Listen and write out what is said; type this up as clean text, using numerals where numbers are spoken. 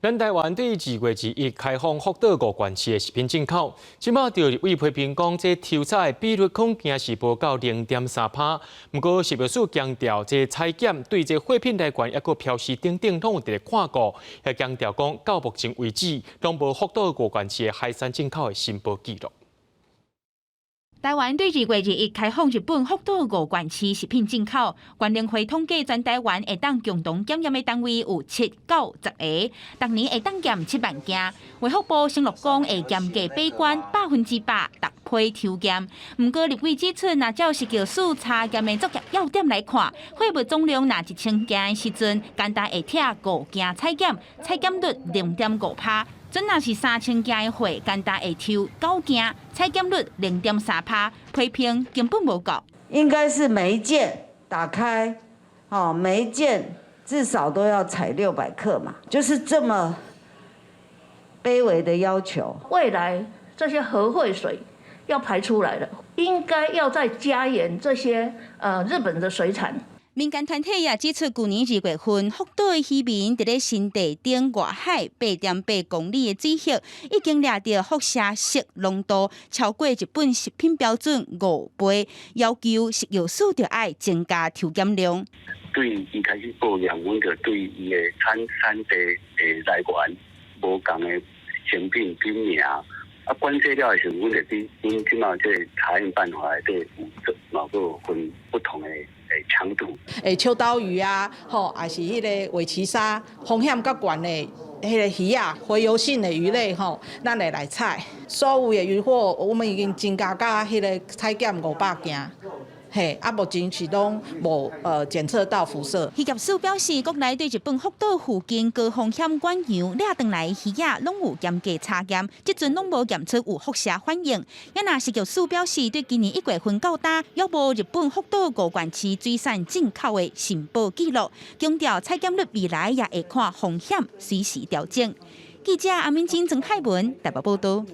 咱台湾第2月1日开放福岛5县市的食品进口，即马就立委批评讲，这抽查比率恐惊是无到0.3%。不过食药署强调，这采检对这货品来源，抑个标示等等拢有伫看过，也强调讲，到目前为止，拢无福岛5县市的海产进口的申报记录。 台湾对2月1日开放日本福岛5县市食品进口，关联会统计全台湾会当共同检验的单位有7、9、10个，逐年会当检7万件。卫福部承诺讲会严格把关100%逐批抽检。不过立委指出，若照食药署查验的作业要点来看，货物总量若1000件的时阵，简单会拆5件采检，采检率0.5%。 准若是3000件的货，简单会抽9件，采检率0.3%，批评根本无够。应该是每一件打开，每一件至少都要采600克嘛，就是这么卑微的要求。未来这些核废水要排出来了，应该要再加严这些日本的水产。 民间团体也指出，去年2月份，福岛的渔民伫咧新地顶外海8.8公里的水域，已经掠到辐射色浓度超过日本食品标准5倍，要求食药署就要增加抽检量。对伊开始报验，阮就对伊的产地的来源无共的成品品名，观测了的时候，阮就对阮即马这查验办法内底有个分不同的。 强度，秋刀鱼啊，还是迄个尾鳍鲨，风险较悬的迄个鱼啊，洄游性的鱼类咱会来采。所有的渔获，我们已经增加到迄个采检500件。 目前是拢无检测到辐射。渔业署表示，国内对日本福岛附近高风险远洋掠回来的鱼仔，拢有严格查验，即阵拢无检出有辐射反应。也那食药署表示，对今年1月份到达，约无日本福岛5县市水产进口的申报记录，强调采检率未来也会看风险，随时调整。记者阿敏清、郑海文台北报道。